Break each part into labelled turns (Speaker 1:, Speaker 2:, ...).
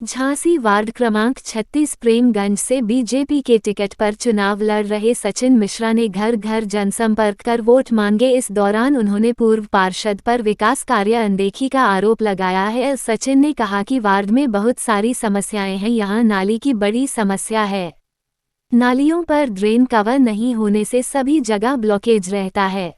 Speaker 1: Jhansi ward क्रमांक 36 प्रेमगंज से BJP के टिकट पर चुनाव लड़ रहे सचिन मिश्रा ने घर घर जनसंपर्क कर वोट मांगे। इस दौरान उन्होंने पूर्व पार्षद पर विकास कार्य अनदेखी का आरोप लगाया है। सचिन ने कहा कि वार्ड में बहुत सारी समस्याएं हैं, यहां नाली की बड़ी समस्या है। नालियों पर ड्रेन कवर नहीं होने से सभी जगह ब्लॉकेज रहता है।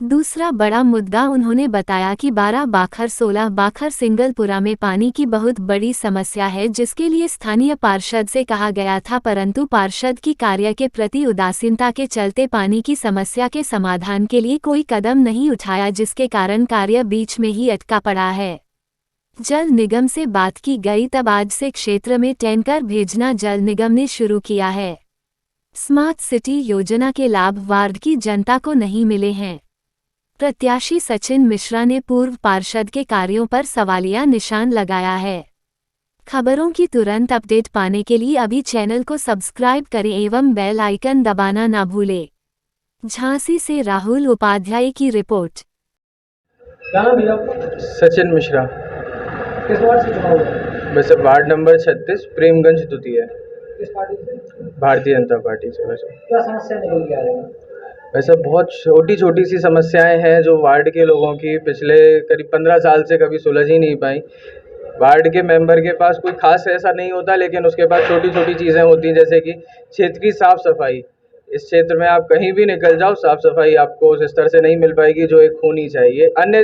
Speaker 1: दूसरा बड़ा मुद्दा उन्होंने बताया कि 12 बाखर 16 बाखर सिंगलपुरा में पानी की बहुत बड़ी समस्या है, जिसके लिए स्थानीय पार्षद से कहा गया था, परंतु पार्षद की कार्य के प्रति उदासीनता के चलते पानी की समस्या के समाधान के लिए कोई कदम नहीं उठाया, जिसके कारण कार्य बीच में ही अटका पड़ा है। जल निगम से बात की गई, तब आज से क्षेत्र में टैंकर भेजना जल निगम ने शुरू किया है। स्मार्ट सिटी योजना के लाभ वार्ड की जनता को नहीं मिले हैं। प्रत्याशी सचिन मिश्रा ने पूर्व पार्षद के कार्यों पर सवालिया निशान लगाया है। खबरों की तुरंत अपडेट पाने के लिए अभी चैनल को सब्सक्राइब करें एवं बेल आइकन दबाना ना भूलें। झांसी से राहुल उपाध्याय की रिपोर्ट।
Speaker 2: क्या नाम है आपका?
Speaker 3: सचिन मिश्रा।
Speaker 2: किस वार्ड से चुनाव है?
Speaker 3: वैसे वार्ड नंबर 36 प्रेमगंज द्वितीय।
Speaker 2: किस पार्टी से?
Speaker 3: भारतीय जनता पार्टी से। वैसे
Speaker 2: क्या समस्या निकल के आ रही है?
Speaker 3: वैसे बहुत छोटी छोटी सी समस्याएं हैं जो वार्ड के लोगों की पिछले करीब 15 साल से कभी सुलझ ही नहीं पाई। वार्ड के मेंबर के पास कोई खास ऐसा नहीं होता, लेकिन उसके पास छोटी छोटी चीज़ें होती हैं, जैसे कि क्षेत्र की साफ़ सफाई। इस क्षेत्र में आप कहीं भी निकल जाओ, साफ़ सफाई आपको उस स्तर से नहीं मिल पाएगी जो एक होनी चाहिए। अन्य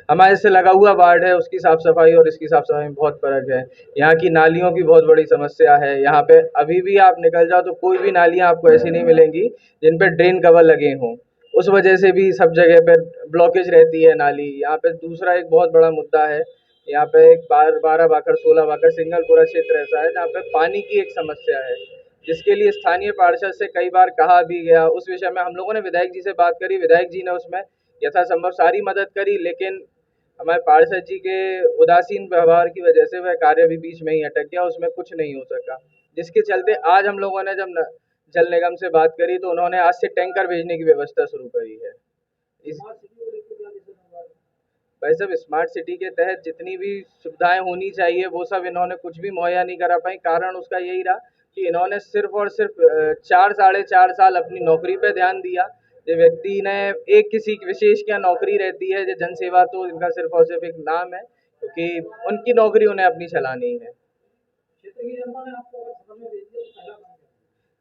Speaker 3: हमारे से लगा हुआ वार्ड है, उसकी साफ़ सफाई और इसकी साफ़ सफाई में बहुत फ़र्क है। यहाँ की नालियों की बहुत बड़ी समस्या है। यहाँ पे अभी भी आप निकल जाओ तो कोई भी नालियाँ आपको ऐसी नहीं मिलेंगी जिन पे ड्रेन कवर लगे हों। उस वजह से भी सब जगह पे ब्लॉकेज रहती है नाली। यहाँ पे दूसरा एक बहुत बड़ा मुद्दा है, यहाँ पे एक 12 बाखर 16 बाखर सिंगलपुरा क्षेत्र ऐसा है जहाँ पे पानी की एक समस्या है, जिसके लिए स्थानीय पार्षद से कई बार कहा भी गया। उस विषय में हम लोगों ने विधायक जी से बात करी, विधायक जी ने उसमें यथासंभव सारी मदद करी, लेकिन हमारे पार्षद जी के उदासीन व्यवहार की वजह से वह कार्य भी बीच में ही अटक गया, उसमें कुछ नहीं हो सका। जिसके चलते आज हम लोगों ने जब जल निगम से बात करी तो उन्होंने आज से टैंकर भेजने की व्यवस्था शुरू करी है। इस भाई साहब, स्मार्ट सिटी के तहत जितनी भी सुविधाएं होनी चाहिए वो सब इन्होंने कुछ भी मुहैया नहीं करा पाई। कारण उसका यही रहा कि इन्होंने सिर्फ और सिर्फ 4 साढ़े 4 साल अपनी नौकरी पे ध्यान दिया। जो व्यक्ति ने एक किसी विशेष क्या नौकरी रहती है, जो जनसेवा, तो इनका सिर्फ और सिर्फ एक नाम है, क्योंकि उनकी नौकरी उन्हें अपनी चलानी है।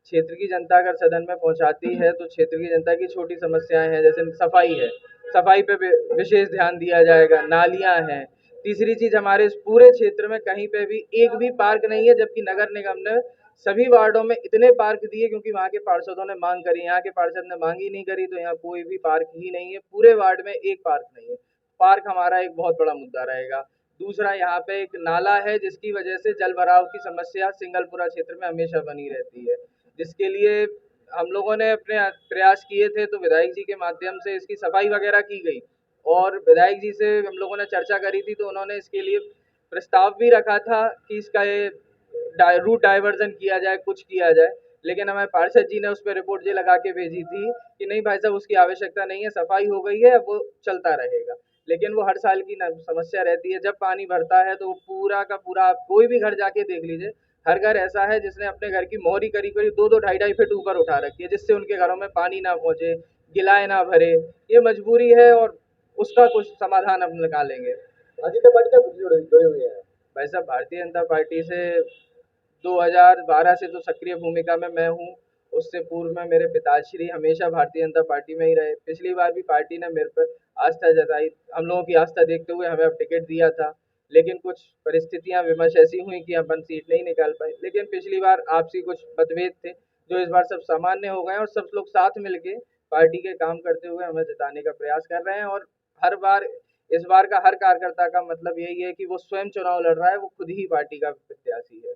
Speaker 3: क्षेत्र की जनता अगर सदन में पहुंचाती है तो क्षेत्र की जनता की छोटी समस्याएं हैं, जैसे सफाई है, सफाई पे विशेष ध्यान दिया जाएगा। नालियां हैं। तीसरी चीज, हमारे इस पूरे क्षेत्र में कहीं पे भी एक भी पार्क नहीं है, जबकि नगर निगम ने सभी वार्डों में इतने पार्क दिए क्योंकि वहाँ के पार्षदों ने मांग करी। यहाँ के पार्षद ने मांग ही नहीं करी तो यहाँ कोई भी पार्क ही नहीं है। पूरे वार्ड में एक पार्क नहीं है। पार्क हमारा एक बहुत बड़ा मुद्दा रहेगा। दूसरा, यहाँ पे एक नाला है जिसकी वजह से जल भराव की समस्या सिंगलपुरा क्षेत्र में हमेशा बनी रहती है, जिसके लिए हम लोगों ने अपने प्रयास किए थे, तो विधायक जी के माध्यम से इसकी सफाई वगैरह की गई और विधायक जी से हम लोगों ने चर्चा करी थी, तो उन्होंने इसके लिए प्रस्ताव भी रखा था कि इसका ये रूट डाइवर्जन किया जाए, कुछ किया जाए। लेकिन हमारे पार्षद जी ने उस पर रिपोर्ट ये लगा के भेजी थी कि नहीं भाई साहब, उसकी आवश्यकता नहीं है, सफाई हो गई है, वो चलता रहेगा। लेकिन वो हर साल की समस्या रहती है। जब पानी भरता है तो वो पूरा का पूरा, आप कोई भी घर जाके देख लीजिए, हर घर ऐसा है जिसने अपने घर की मोहरी करीब करीब 2-2 ढाई-ढाई फीट ऊपर उठा रखी है, जिससे उनके घरों में पानी ना पहुंचे, गिलाए ना भरे। ये मजबूरी है और उसका कुछ समाधान हम निकालेंगे।
Speaker 2: भारतीय जनता पार्टी से जुड़े हुए हैं
Speaker 3: भाई साहब, भारतीय जनता पार्टी से 2012 से तो सक्रिय भूमिका में मैं हूँ। उससे पूर्व में मेरे पिताश्री हमेशा भारतीय जनता पार्टी में ही रहे। पिछली बार भी पार्टी ने मेरे पर आस्था जताई, हम लोगों की आस्था देखते हुए हमें अब टिकट दिया था, लेकिन कुछ परिस्थितियां विमर्श ऐसी हुई कि अपन सीट नहीं निकाल पाए। लेकिन पिछली बार आपसी कुछ मतभेद थे जो इस बार सब सामान्य हो गए और सब लोग साथ मिलके पार्टी के काम करते हुए हमें जिताने का प्रयास कर रहे हैं। और हर बार, इस बार का हर कार्यकर्ता का मतलब यही है कि वो स्वयं चुनाव लड़ रहा है, वो खुद ही पार्टी का प्रत्याशी है।